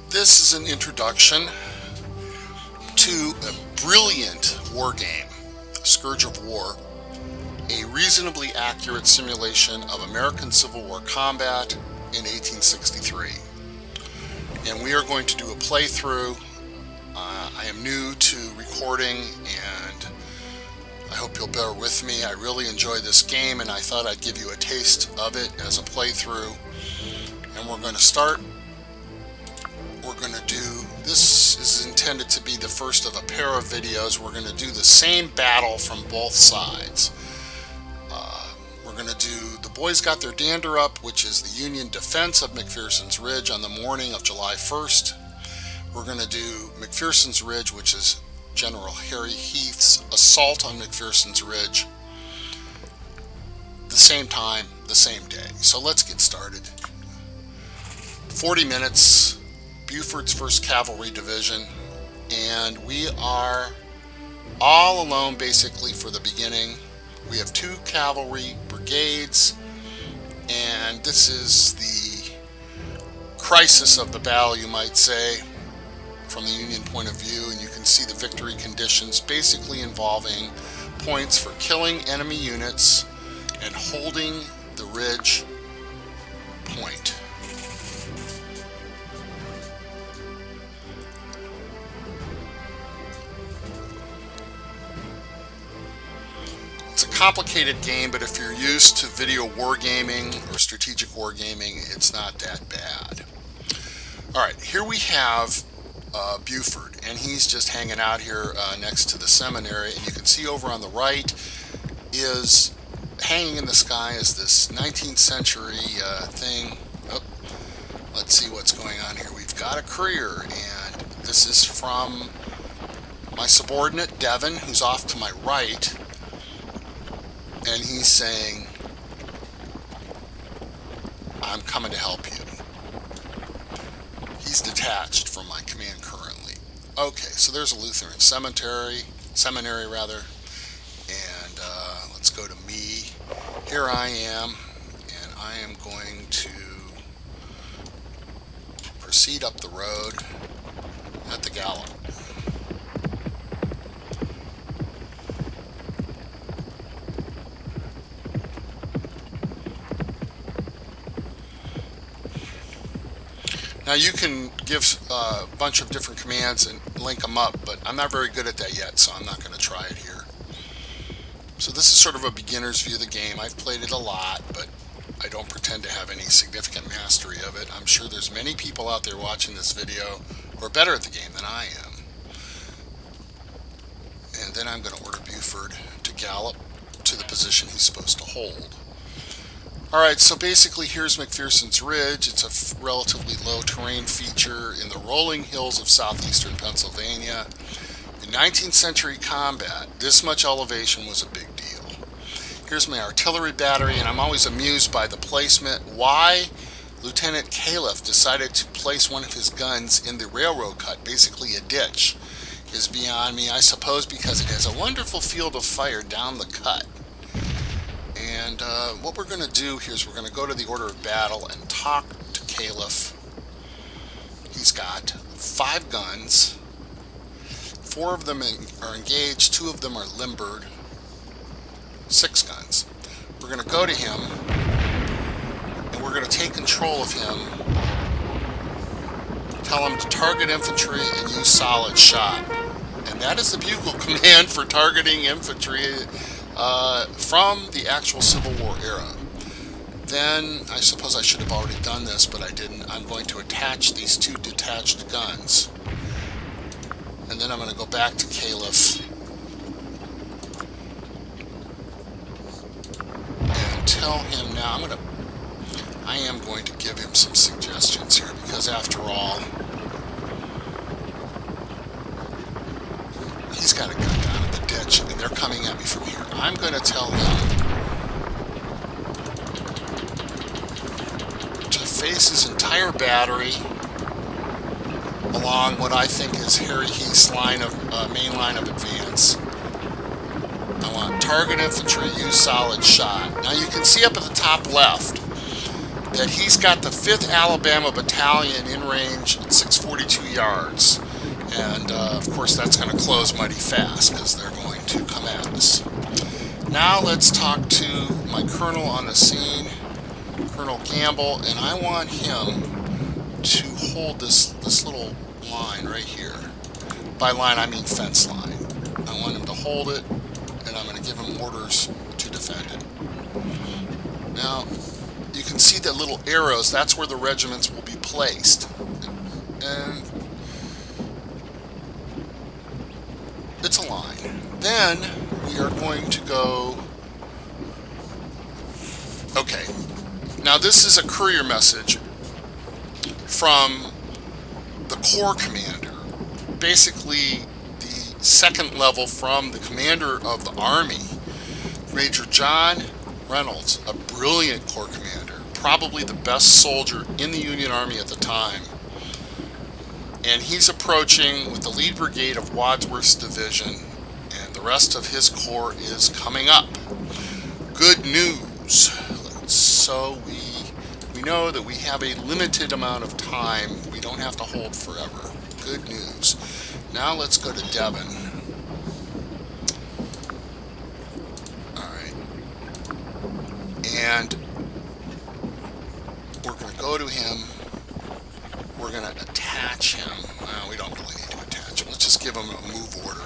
This is an introduction to a brilliant war game, Scourge of War, a reasonably accurate simulation of American Civil War combat in 1863. And we are going to do a playthrough. I am new to recording and I hope you'll bear with me. I really enjoy this game and I thought I'd give you a taste of it as a playthrough. And we're going to start. We're going to do, this is intended to be the first of a pair of videos. We're going to do the same battle from both sides. We're going to do, the boys got their dander up, which is the Union defense of McPherson's Ridge on the morning of July 1st. We're going to do McPherson's Ridge, which is General Harry Heath's assault on McPherson's Ridge, the same time, the same day. So let's get started. 40 minutes. Buford's 1st Cavalry Division, and we are all alone basically for the beginning. We have 2 cavalry brigades, and this is the crisis of the battle, you might say, from the Union point of view, and you can see the victory conditions basically involving points for killing enemy units and holding the ridge point. Complicated game, but if you're used to video wargaming or strategic wargaming, it's not that bad. Alright, here we have Buford, and he's just hanging out here next to the seminary, and you can see over on the right is, hanging in the sky is this 19th century thing. Oh, let's see what's going on here. We've got a courier, and this is from my subordinate, Devon, who's off to my right. And he's saying, I'm coming to help you. He's detached from my command currently. Okay, so there's a Lutheran seminary, and let's go to me. Here I am, and I am going to proceed up the road at the gallop. Now you can give a bunch of different commands and link them up, but I'm not very good at that yet, so I'm not going to try it here. So this is sort of a beginner's view of the game. I've played it a lot, but I don't pretend to have any significant mastery of it. I'm sure there's many people out there watching this video who are better at the game than I am. And then I'm going to order Buford to gallop to the position he's supposed to hold. Alright, so basically here's McPherson's Ridge. It's a relatively low terrain feature in the rolling hills of southeastern Pennsylvania. In 19th century combat, this much elevation was a big deal. Here's my artillery battery, and I'm always amused by the placement. Why Lieutenant Califf decided to place one of his guns in the railroad cut, basically a ditch, is beyond me. I suppose because it has a wonderful field of fire down the cut. And what we're going to do here is we're going to go to the order of battle and talk to Califf. He's got 5 guns. 4 of them are engaged, 2 of them are limbered. 6 guns. We're going to go to him, and we're going to take control of him. Tell him to target infantry and use solid shot. And that is the bugle command for targeting infantry from the actual Civil War era. Then, I suppose I should have already done this, but I didn't. I'm going to attach these 2 detached guns. And then I'm going to go back to Califf and tell him now, I am going to give him some suggestions here, because after all, he's got a gun down in the ditch, and they're coming at me from here. I'm going to tell him to face his entire battery along what I think is Harry Heath's main line of advance. I want target infantry, use solid shot. Now you can see up at the top left that he's got the 5th Alabama Battalion in range at 642 yards. And of course that's going to close mighty fast because they're going to come at us. Now let's talk to my colonel on the scene, Colonel Gamble, and I want him to hold this little line right here. By line I mean fence line. I want him to hold it, and I'm going to give him orders to defend it. Now you can see the little arrows, that's where the regiments will be placed. And it's a line. Then we are going to go... Okay, now this is a courier message from the Corps commander, basically the second level from the commander of the Army, Major John Reynolds, a brilliant Corps commander, probably the best soldier in the Union Army at the time. And he's approaching with the lead brigade of Wadsworth's division, and the rest of his corps is coming up. Good news. So we know that we have a limited amount of time. We don't have to hold forever. Good news. Now let's go to Devon. Alright. And we're going to go to him. We're going to attach him. Well, we don't really need to attach him. Let's just give him a move order.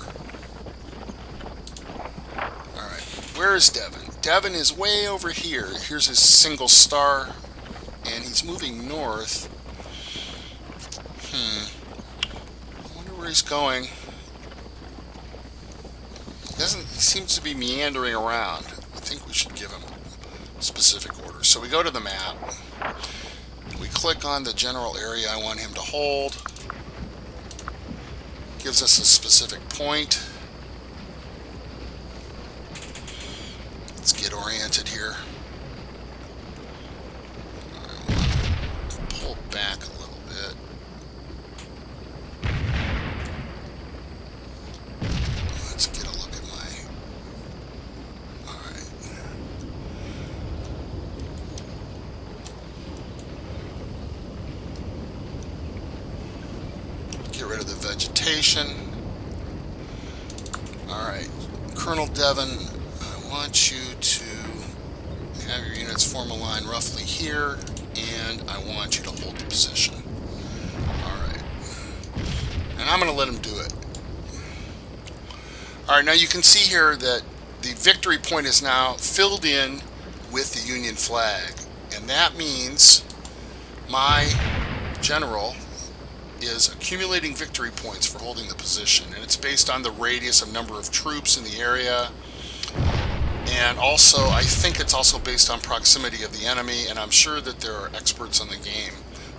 Alright, where is Devon? Devon is way over here. Here's his single star, and he's moving north. I wonder where he's going. He seems to be meandering around. I think we should give him specific orders. So we go to the map. We click on the general area I want him to hold. Gives us a specific point. Let's get oriented here. I want to pull back a little bit. Let's get a look at my... Alright. Get rid of the vegetation. Alright, Colonel Devon, I want you to have your units form a line roughly here, and I want you to hold the position. Alright. And I'm going to let him do it. Alright, now you can see here that the victory point is now filled in with the Union flag. And that means my general is accumulating victory points for holding the position, and it's based on the radius of number of troops in the area, and also I think it's also based on proximity of the enemy, and I'm sure that there are experts on the game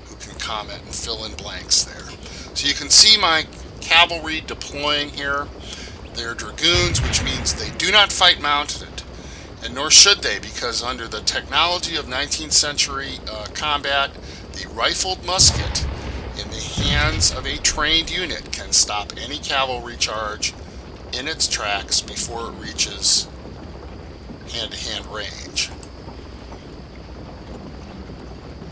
who can comment and fill in blanks there. So you can see my cavalry deploying here. They're dragoons, which means they do not fight mounted, and nor should they, because under the technology of 19th century combat, the rifled musket in the hands of a trained unit can stop any cavalry charge in its tracks before it reaches hand-to-hand range.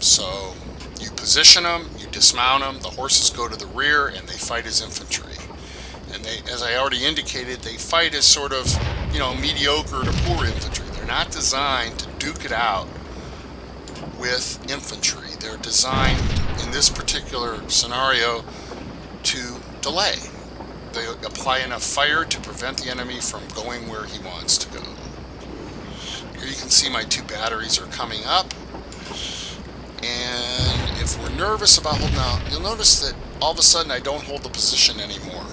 So you position them, you dismount them, the horses go to the rear, and they fight as infantry. And they, as I already indicated, they fight as sort of, mediocre to poor infantry. They're not designed to duke it out with infantry. They're designed in this particular scenario to delay. They apply enough fire to prevent the enemy from going where he wants to go. Here you can see my 2 batteries are coming up. And if we're nervous about holding out, you'll notice that all of a sudden I don't hold the position anymore.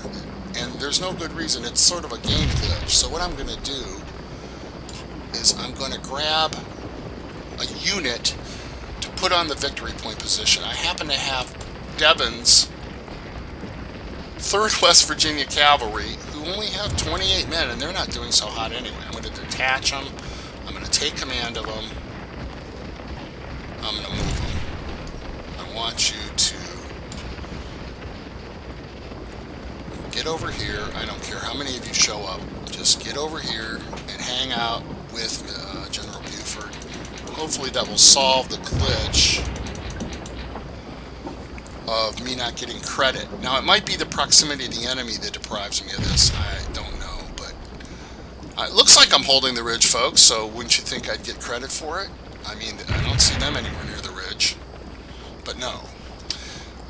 And there's no good reason. It's sort of a game glitch. So what I'm going to do is I'm going to grab a unit to put on the victory point position. I happen to have Devon's 3rd West Virginia Cavalry, who only have 28 men, and they're not doing so hot anyway. I'm going to detach them. I'm going to take command of them. I'm going to move them. I want you to get over here. I don't care how many of you show up. Just get over here and hang out with General Buford. hopefully that will solve the glitch of me not getting credit. Now, it might be the proximity of the enemy that deprives me of this. I don't know, but it looks like I'm holding the ridge, folks, so wouldn't you think I'd get credit for it? I mean, I don't see them anywhere near the ridge. But no.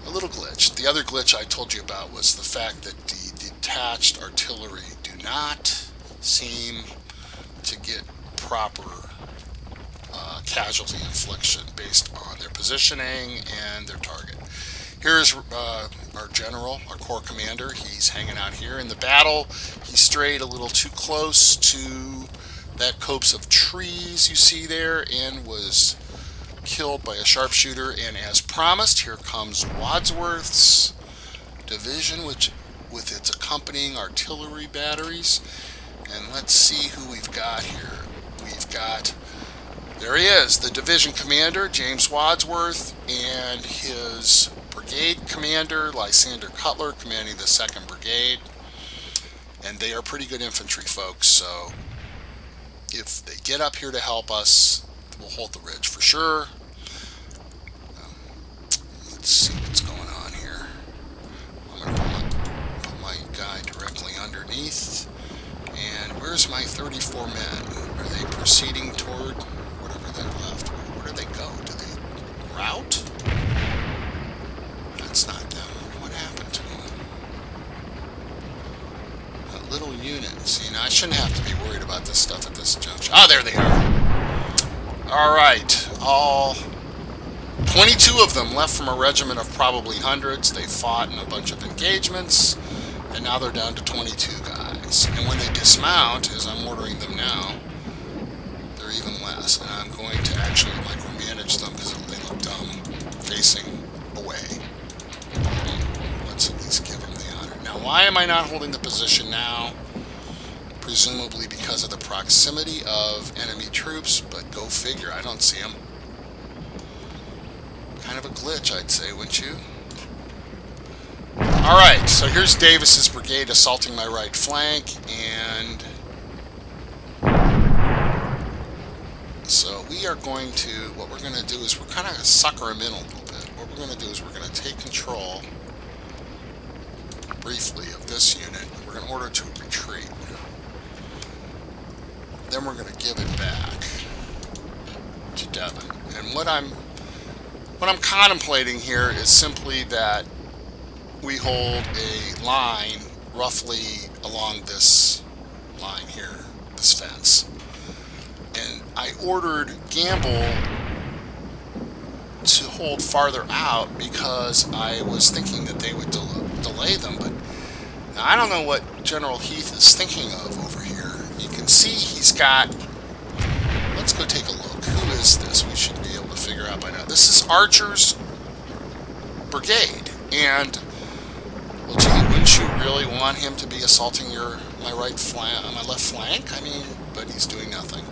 A little glitch. The other glitch I told you about was the fact that the detached artillery do not seem to get proper casualty infliction based on their positioning and their target. Here's our general, our corps commander. He's hanging out here. In the battle, he strayed a little too close to that copse of trees you see there and was killed by a sharpshooter. And as promised, here comes Wadsworth's division, which with its accompanying artillery batteries. And let's see who we've got here. We've got, there he is, the division commander, James Wadsworth, and his brigade commander, Lysander Cutler, commanding the 2nd Brigade. And they are pretty good infantry folks, so if they get up here to help us, we'll hold the ridge for sure. Let's see what's going on here. I'm going to put my guy directly underneath. And where's my 34 men? Are they proceeding toward whatever they left? Where do they go? Do they route? That's not them. What happened to them? That little unit. See, now I shouldn't have to be worried about this stuff at this juncture. Ah, there they are. Alright. All 22 of them left from a regiment of probably hundreds. They fought in a bunch of engagements. And now they're down to 22 guys. And when they dismount, as I'm ordering them now, they're even less. And I'm going to actually micromanage them because they look dumb facing away. Let's at least give them the honor. Now, why am I not holding the position now? Presumably because of the proximity of enemy troops, but go figure, I don't see them. Kind of a glitch, I'd say, wouldn't you? Alright, so here's Davis's brigade assaulting my right flank, and so we are going to, what we're going to do is we're kind of going to sucker him in a little bit. What we're going to do is we're going to take control briefly of this unit. We're going to order it to retreat. Then we're going to give it back to Devon. And what I'm contemplating here is simply that we hold a line roughly along this line here, this fence. And I ordered Gamble to hold farther out because I was thinking that they would delay them. But now I don't know what General Heath is thinking of over here. You can see he's got, let's go take a look. Who is this? We should be able to figure out by now. This is Archer's brigade. And well, gee, wouldn't you really want him to be assaulting my right flank, my left flank? I mean, but he's doing nothing.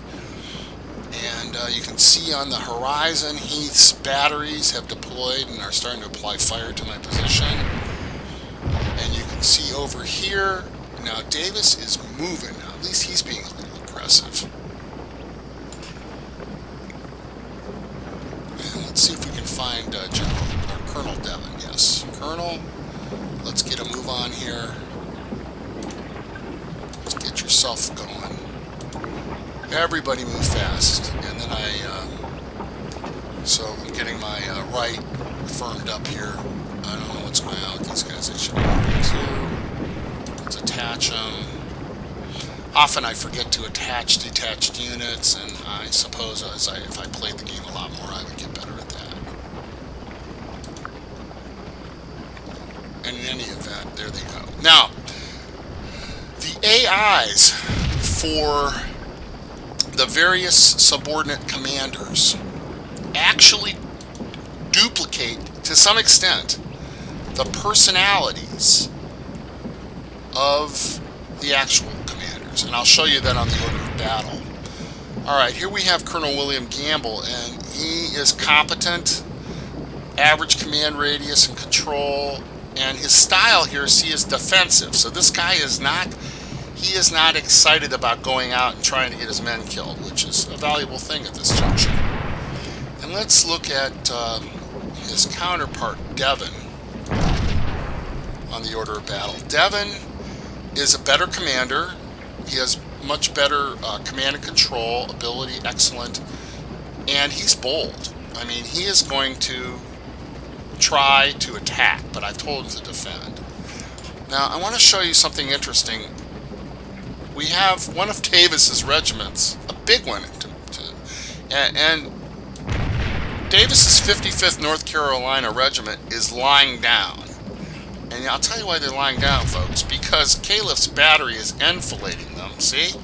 And you can see on the horizon, Heath's batteries have deployed and are starting to apply fire to my position. And you can see over here, now Davis is moving. Now, at least he's being a little aggressive. And let's see if we can find Colonel Devon. Yes, Colonel. Let's get a move on here. Let's get yourself going. Everybody move fast. And then so I'm getting my right firmed up here. I don't know what's going on with these guys. They should be moving too. Let's attach them. Often I forget to attach detached units, and I suppose if I played the game a lot more, I would get better at that. And in any event, there they go. Now, the AIs for the various subordinate commanders actually duplicate, to some extent, the personalities of the actual commanders. And I'll show you that on the order of battle. Alright, here we have Colonel William Gamble, and he is competent, average command radius and control. And his style here, see, is defensive. So this guy is not excited about going out and trying to get his men killed, which is a valuable thing at this juncture. And let's look at his counterpart, Devon, on the order of battle. Devon is a better commander. He has much better command and control ability, excellent, and he's bold. I mean, he is going to try to attack, but I've told him to defend. Now, I want to show you something interesting. We have one of Davis's regiments, a big one, and Davis's 55th North Carolina Regiment is lying down. And I'll tell you why they're lying down, folks, because Caliph's battery is enfilading them, see?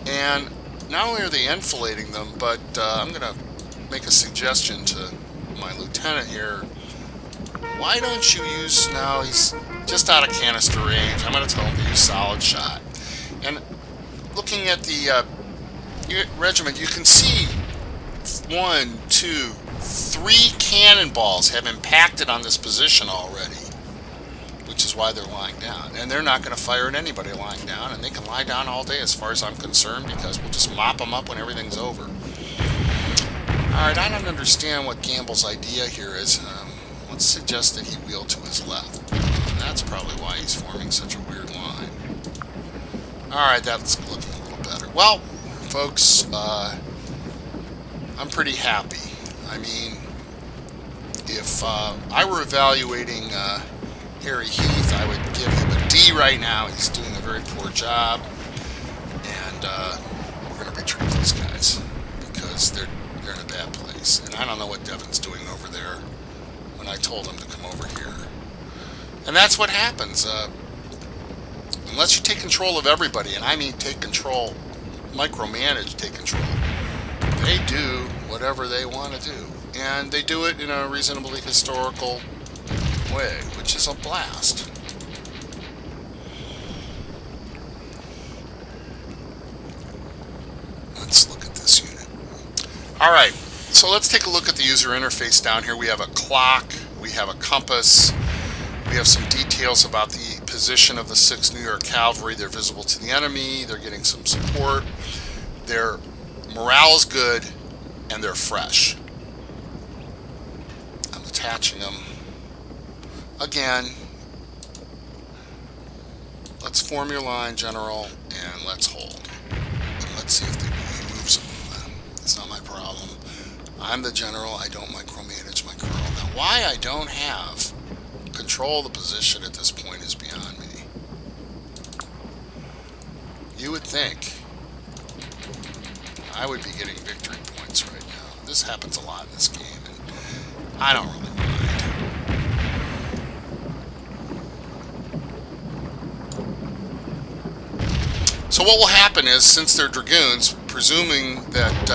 And not only are they enfilading them, but I'm going to make a suggestion to my lieutenant here. Why don't you use, now he's just out of canister range, I'm going to tell him to use solid shot. And looking at the regiment, you can see 1, 2, 3 cannonballs have impacted on this position already, which is why they're lying down. And they're not going to fire at anybody lying down, and they can lie down all day as far as I'm concerned, because we'll just mop them up when everything's over. Alright, I don't understand what Gamble's idea here is. Let's suggest that he wheel to his left. That's probably why he's forming such a weird line. Alright, that's looking a little better. Well, folks, I'm pretty happy. I mean, if I were evaluating Harry Heath, I would give him a D right now. He's doing a very poor job, and we're going to retreat these guys because they're in a bad place. And I don't know what Devon's doing over there when I told him to come over here. And that's what happens. Unless you take control of everybody, and I mean take control, micromanage, take control, they do whatever they want to do. And they do it in a reasonably historical way, which is a blast. Let's look at this unit. Alright, so let's take a look at the user interface down here. We have a clock, we have a compass, we have some details about the position of the 6th New York Cavalry. They're visible to the enemy, they're getting some support, their morale is good, and they're fresh. I'm attaching them. Again, let's form your line, General, and let's hold. And let's see if he moves them. It's not my problem. I'm the General. I don't micromanage my colonel. Now, why I don't have control of the position at this point is beyond me. You would think I would be getting victory points right now. This happens a lot in this game, and I don't really mind. So what will happen is, since they're dragoons, presuming that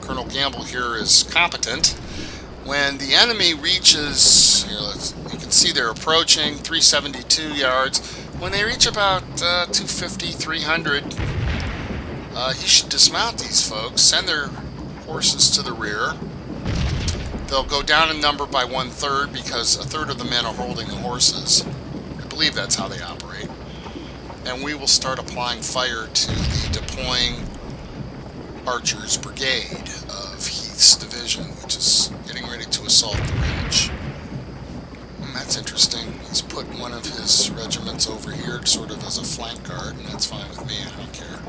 Colonel Gamble here is competent, when the enemy reaches, here, you can see they're approaching 372 yards. When they reach about 250, 300, he should dismount these folks, send their horses to the rear. They'll go down in number by 1/3 because 1/3 of the men are holding the horses. I believe that's how they operate. And we will start applying fire to the deploying Archers Brigade of Heath's division, which is getting ready to assault the ridge. That's interesting. He's put one of his regiments over here sort of as a flank guard, and that's fine with me. I don't care.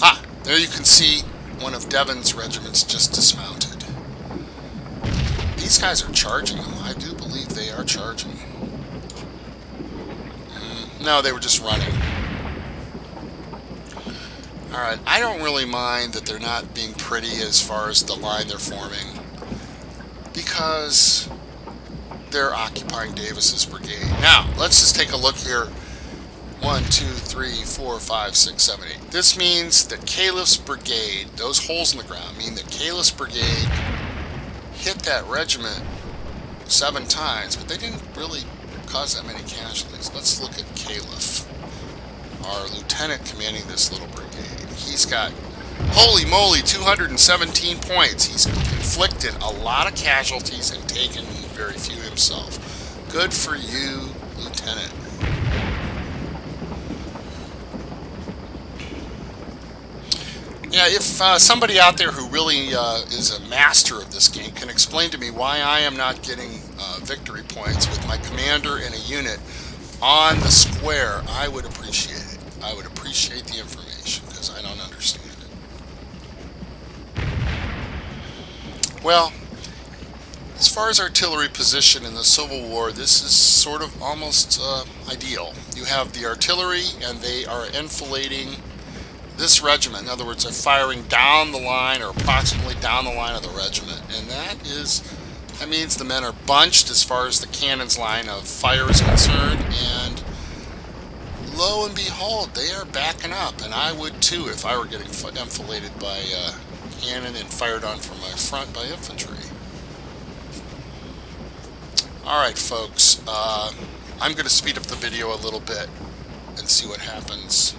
Ah, there you can see one of Devon's regiments just dismounted. These guys are charging them. I do believe they are charging. No, they were just running. Alright, I don't really mind that they're not being pretty as far as the line they're forming, because they're occupying Davis's brigade. Now, let's just take a look here. 1, 2, 3, 4, 5, 6, 7, 8. This means that Caliph's brigade, those holes in the ground, mean that Caliph's brigade hit that regiment 7 times, but they didn't really cause that many casualties. Let's look at Caliph, our lieutenant commanding this little brigade. He's got, holy moly, 217 points. He's inflicted a lot of casualties and taken very few himself. Good for you, Lieutenant. Yeah, if somebody out there who really is a master of this game can explain to me why I am not getting victory points with my commander and a unit on the square, I would appreciate it. I would appreciate the information, because I don't understand it. Well, as far as artillery position in the Civil War, this is sort of almost ideal. You have the artillery, and they are enfilading this regiment. In other words, they're firing down the line, or approximately down the line of the regiment. And that means the men are bunched as far as the cannon's line of fire is concerned, and lo and behold, they are backing up. And I would too if I were getting enfiladed by cannon and fired on from my front by infantry. Alright folks, I'm going to speed up the video a little bit and see what happens.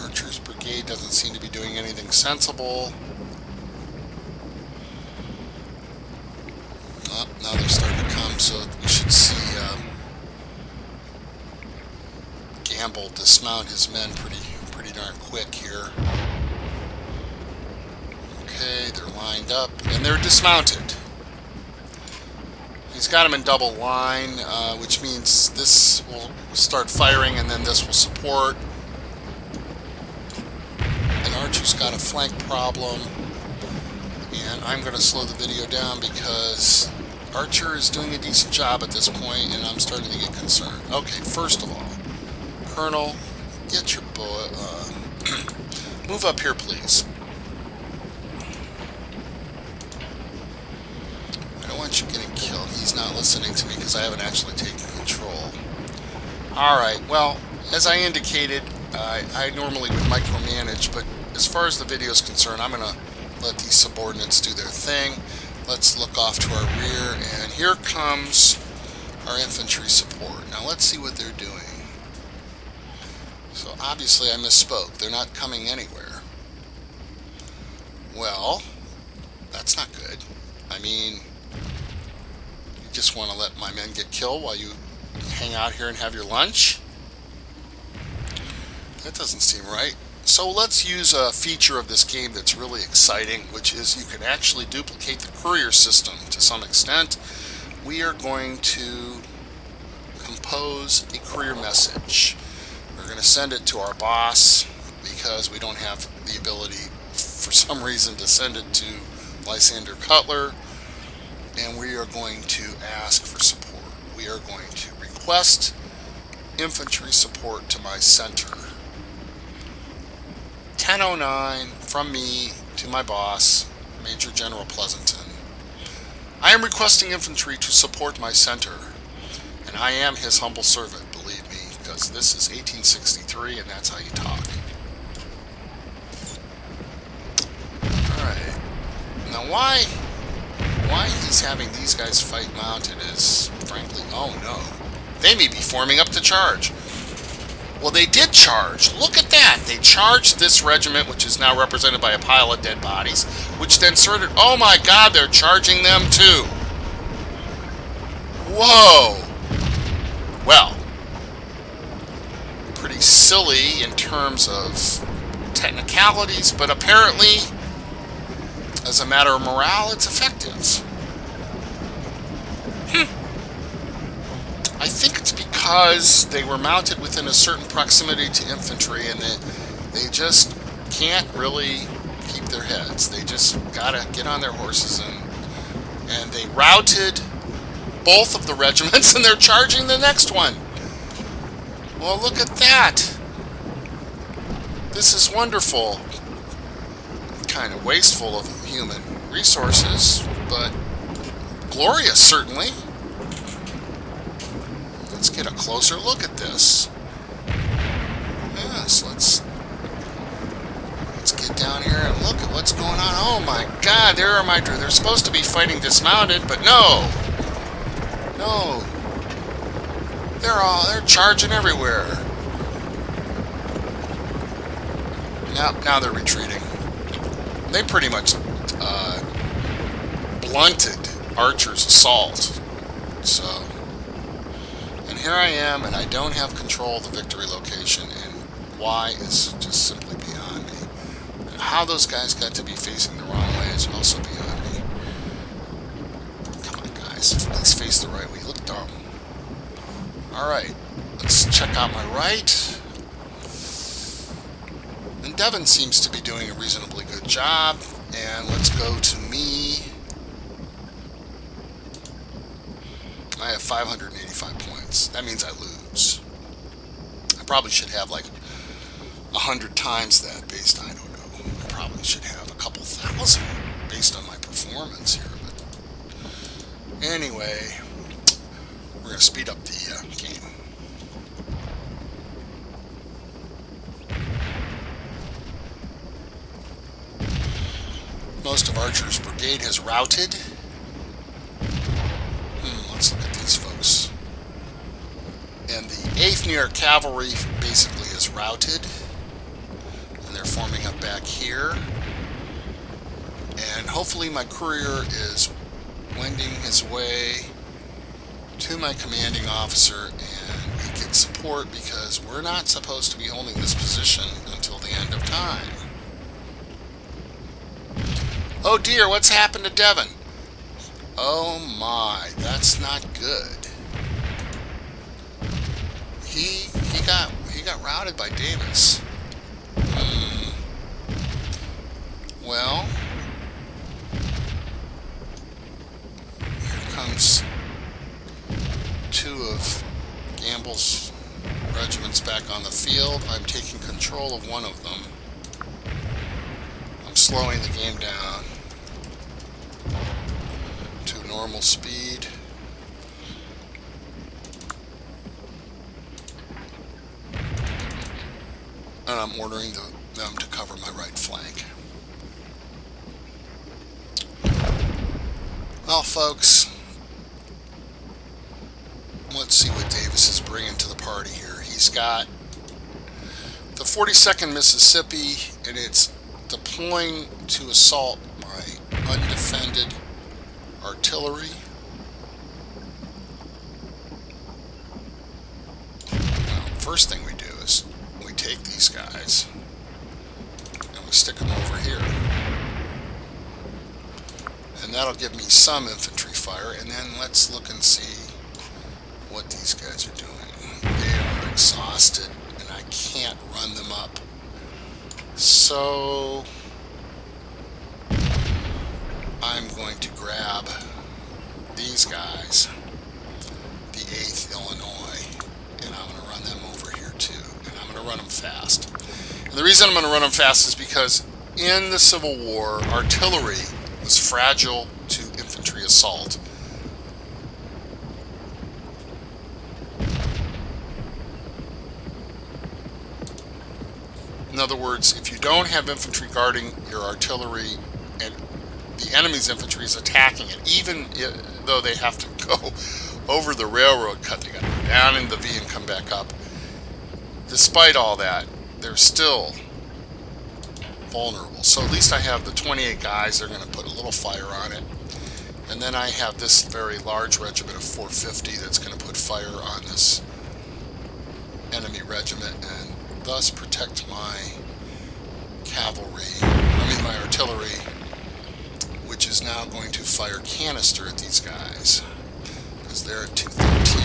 Archer's brigade doesn't seem to be doing anything sensible. Oh, now they're starting to come, so we should see Gamble dismount his men pretty darn quick here. Okay, they're lined up, and they're dismounted. He's got them in double line, which means this will start firing, and then this will support. And Archer's got a flank problem, and I'm going to slow the video down because Archer is doing a decent job at this point, and I'm starting to get concerned. Okay, first of all, Colonel, get your boy, move up here, please. I don't want you getting killed. He's not listening to me because I haven't actually taken control. Alright, well, as I indicated, I normally would micromanage, but as far as the video is concerned, I'm going to let these subordinates do their thing. Let's look off to our rear, and here comes our infantry support. Now let's see what they're doing. So obviously I misspoke. They're not coming anywhere. Well, that's not good. I mean, you just want to let my men get killed while you hang out here and have your lunch? That doesn't seem right. So let's use a feature of this game that's really exciting, which is you can actually duplicate the courier system to some extent. We are going to compose a courier message. We're going to send it to our boss because we don't have the ability for some reason to send it to Lysander Cutler, and we are going to ask for support. We are going to request infantry support to my center. 1009 from me to my boss, Major General Pleasanton. I am requesting infantry to support my center, and I am his humble servant, believe me, because this is 1863 and that's how you talk. Alright. Now why he's having these guys fight mounted is, frankly, oh no. They may be forming up to charge. Well, they did charge. Look at that. They charged this regiment, which is now represented by a pile of dead bodies, which then started, oh my god, they're charging them too. Whoa. Well, pretty silly in terms of technicalities, but apparently, as a matter of morale, it's effective. I think it's because they were mounted within a certain proximity to infantry, and they just can't really keep their heads. They just gotta get on their horses, and they routed both of the regiments, and they're charging the next one. Well, look at that. This is wonderful. Kind of wasteful of human resources, but glorious, certainly. Let's get a closer look at this. Yes, let's get down here and look at what's going on. Oh my god, there are my... They're supposed to be fighting dismounted, but no. No. They're charging everywhere. Now they're retreating. They pretty much blunted Archer's assault. So... And here I am, and I don't have control of the victory location, and why is just simply beyond me. And how those guys got to be facing the wrong way is also beyond me. Come on, guys, please face the right way. You look dumb. Alright, let's check out my right. And Devon seems to be doing a reasonably good job. And let's go to me. I have 585 points. That means I lose. I probably should have like 100 times that based, I don't know. I probably should have a couple thousand based on my performance here. But anyway, we're going to speed up the game. Most of Archer's brigade has routed. Let's look at these folks. And the 8th New York Cavalry basically is routed. And they're forming up back here. And hopefully my courier is wending his way to my commanding officer and we get support because we're not supposed to be holding this position until the end of time. Oh dear, what's happened to Devon? Oh my, that's not good. He got routed by Davis. Well, here comes 2 of Gamble's regiments back on the field. I'm taking control of one of them. I'm slowing the game down to normal speed. And I'm ordering them to cover my right flank. Well, folks, let's see what Davis is bringing to the party here. He's got the 42nd Mississippi, and it's deploying to assault my undefended artillery. Now, first thing we do is we take these guys and we stick them over here. And that'll give me some infantry fire, and then let's look and see what these guys are doing. They are exhausted, and I can't run them up. So I'm going to grab these guys, the 8th Illinois, and I'm going to run them over here too. And I'm going to run them fast. And the reason I'm going to run them fast is because in the Civil War, artillery was fragile to infantry assault. In other words, if you don't have infantry guarding your artillery and the enemy's infantry is attacking it, even though they have to go over the railroad cut, they got to go down in the V and come back up. Despite all that, they're still vulnerable. So at least I have the 28 guys. They're going to put a little fire on it. And then I have this very large regiment of 450 that's going to put fire on this enemy regiment and thus protect my my artillery, which is now going to fire canister at these guys because they're at 213.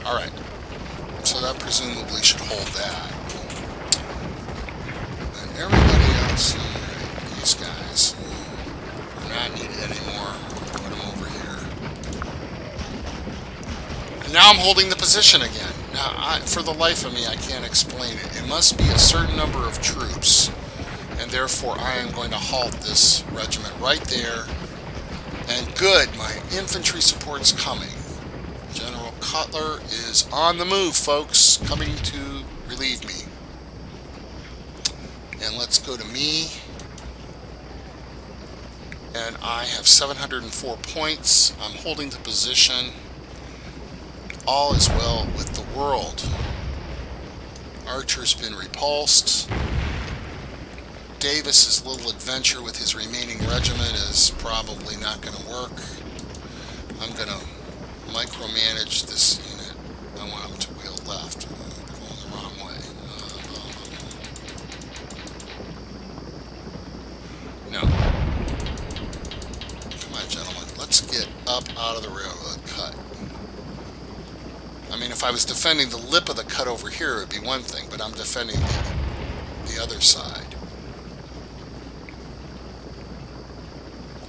Alright, so that presumably should hold that. And everybody else, right, these guys, are not needed anymore. Put them over here. And now I'm holding the position again. Now, for the life of me, I can't explain it. It must be a certain number of troops, and therefore I am going to halt this regiment right there. And good, my infantry support's coming. General Cutler is on the move, folks, coming to relieve me. And let's go to me. And I have 704 points. I'm holding the position. All is well with the world. Archer's been repulsed. Davis's little adventure with his remaining regiment is probably not going to work. I'm going to micromanage this unit. I want him to wheel left. They're going the wrong way. No. Come on, gentlemen. Let's get up out of the railroad cut. I mean, if I was defending the lip of the cut over here, it would be one thing, but I'm defending the other side.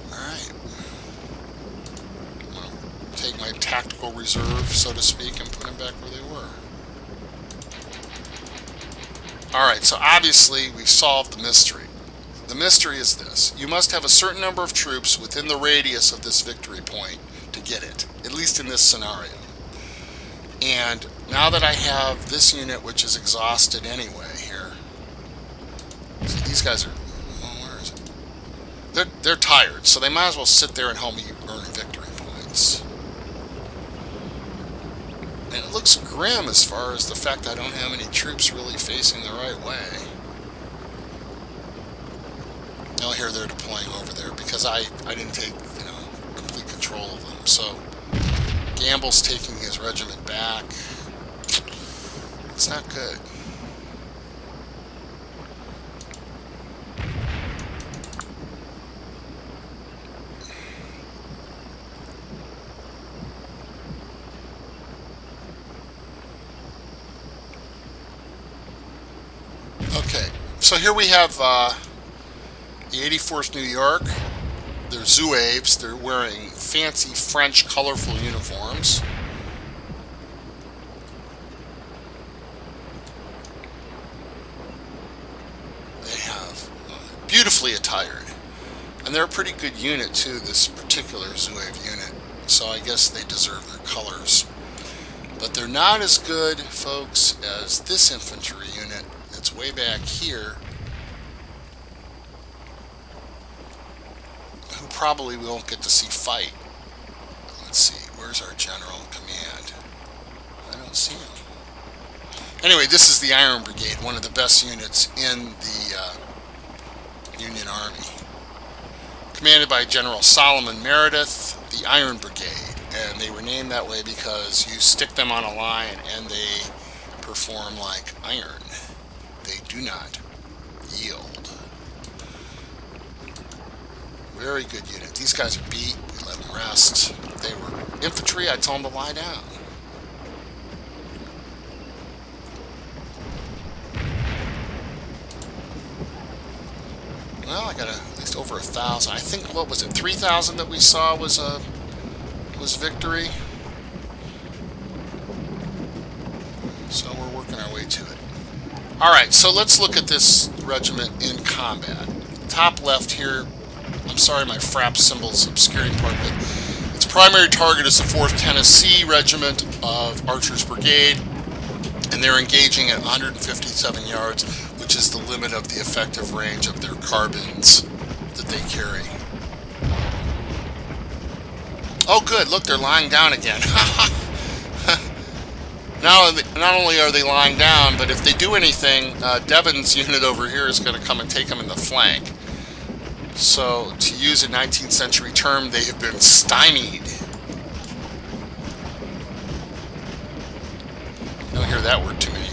Alright. I'm going to take my tactical reserve, so to speak, and put them back where they were. Alright, so obviously we've solved the mystery. The mystery is this. You must have a certain number of troops within the radius of this victory point to get it, at least in this scenario. And now that I have this unit, which is exhausted anyway here, see, these guys are, well, where is it? They're tired, so they might as well sit there and help me earn victory points. And it looks grim as far as the fact I don't have any troops really facing the right way. Now here they're deploying over there because I didn't take, complete control of them. So Gamble's taking his regiment back. It's not good. Okay, so here we have the 84th New York. They're Zouaves. They're wearing fancy French colorful uniforms. They have beautifully attired. And they're a pretty good unit too, this particular Zouave unit. So I guess they deserve their colors. But they're not as good, folks, as this infantry unit that's way back here, who probably we won't get to see fight. Let's see, where's our general in command? I don't see him. Anyway, this is the Iron Brigade, one of the best units in the Union Army. Commanded by General Solomon Meredith, the Iron Brigade. And they were named that way because you stick them on a line and they perform like iron. They do not yield. Very good unit. These guys are beat. We let them rest. If they were infantry, I'd tell them to lie down. Well, I got at least over 1,000. I think, what was it, 3,000 that we saw was victory. So we're working our way to it. Alright, so let's look at this regiment in combat. Top left here, I'm sorry my frap symbol's obscuring part of it. Its primary target is the 4th Tennessee Regiment of Archers Brigade, and they're engaging at 157 yards, which is the limit of the effective range of their carbines that they carry. Oh good, look, they're lying down again. Not only are they lying down, but if they do anything, Devon's unit over here is going to come and take them in the flank. So, to use a 19th century term, they have been stymied. You don't hear that word too many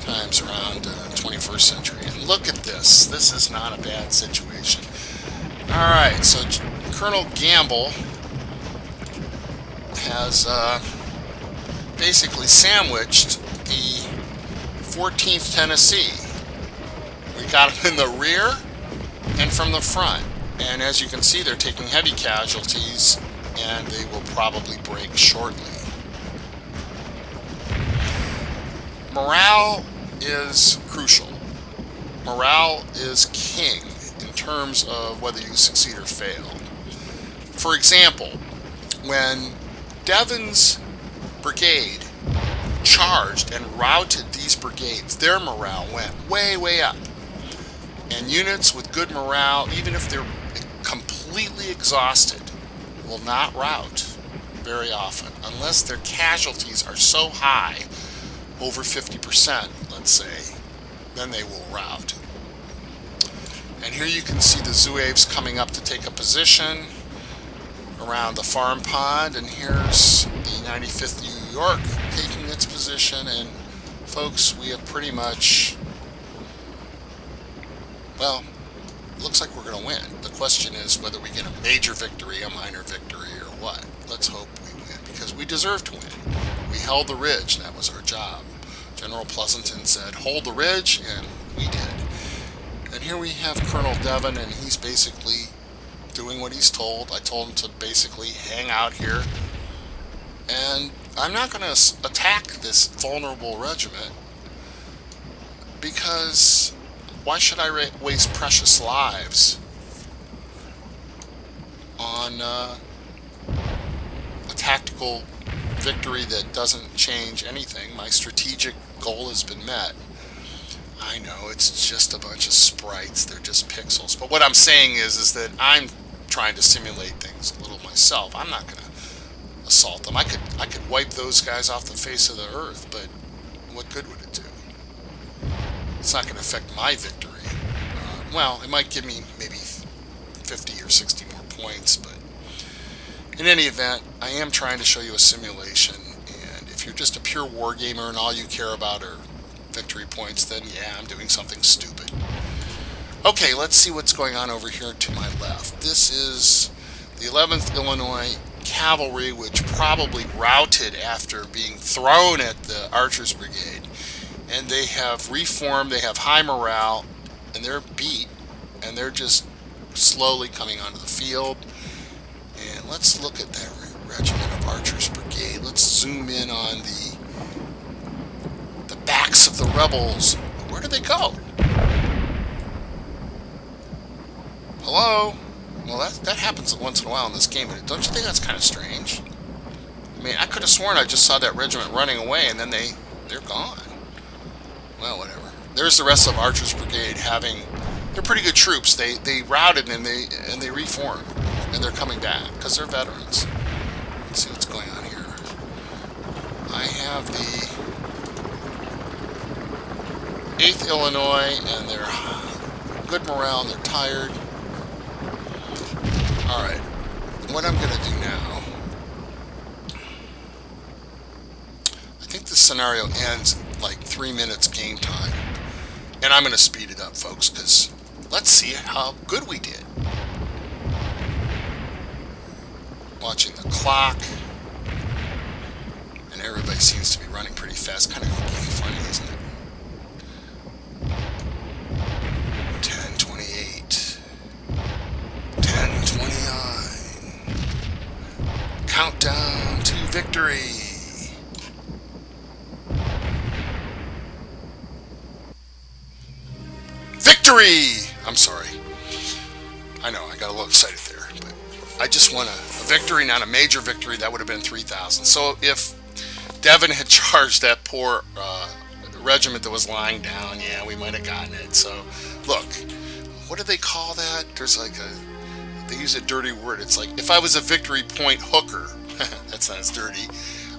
times around 21st century. And look at this. This is not a bad situation. Alright, so Colonel Gamble has basically sandwiched the 14th Tennessee. We got them in the rear and from the front. And as you can see, they're taking heavy casualties, and they will probably break shortly. Morale is crucial. Morale is king in terms of whether you succeed or fail. For example, when Devon's brigade charged and routed these brigades, their morale went way, way up. And units with good morale, even if they're completely exhausted, will not rout very often, unless their casualties are so high, over 50%, let's say, then they will rout. And here you can see the Zouaves coming up to take a position around the farm pond, and here's the 95th New York taking its position. And folks, we have pretty much, well, looks like we're going to win. The question is whether we get a major victory, a minor victory, or what. Let's hope we win, because we deserve to win. We held the ridge, that was our job. General Pleasanton said, hold the ridge, and we did. And here we have Colonel Devon, and he's basically doing what he's told. I told him to basically hang out here. And I'm not going to attack this vulnerable regiment, because why should I waste precious lives on a tactical victory that doesn't change anything? My strategic goal has been met. I know it's just a bunch of sprites, they're just pixels, but what I'm saying is that I'm trying to simulate things a little myself. I'm not going to assault them. I could wipe those guys off the face of the earth, but what good would it do? It's not going to affect my victory. Well, it might give me maybe 50 or 60 more points, but in any event, I am trying to show you a simulation, and if you're just a pure war gamer and all you care about are victory points, then yeah, I'm doing something stupid. Okay, let's see what's going on over here to my left. This is the 11th Illinois Cavalry, which probably routed after being thrown at the Archers Brigade. And they have reformed, they have high morale, and they're beat, and they're just slowly coming onto the field. And let's look at that regiment of Archers Brigade. Let's zoom in on the backs of the rebels. Where do they go? Hello? Well, that happens once in a while in this game, but don't you think that's kind of strange? I mean, I could have sworn I just saw that regiment running away, and then they're gone. Well, whatever. There's the rest of Archers Brigade they're pretty good troops. They routed and they reformed, and they're coming back because they're veterans. Let's see what's going on here. I have the 8th Illinois, and they're good morale, and they're tired. Alright, what I'm going to do now, I think this scenario ends in like 3 minutes game time, and I'm going to speed it up, folks, because let's see how good we did. Watching the clock, and everybody seems to be running pretty fast, kind of funny, isn't it? 10:28, 10:29, countdown to victory. Victory! I'm sorry. I know, I got a little excited there, but I just won a victory, not a major victory. That would have been 3,000. So if Devon had charged that poor regiment that was lying down, yeah, we might have gotten it. So, look, what do they call that? There's like they use a dirty word. It's like, if I was a victory point hooker, that's not as dirty,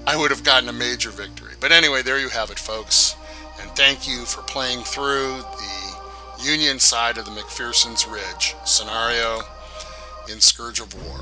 I would have gotten a major victory. But anyway, there you have it, folks. And thank you for playing through the Union side of the McPherson's Ridge scenario in Scourge of War.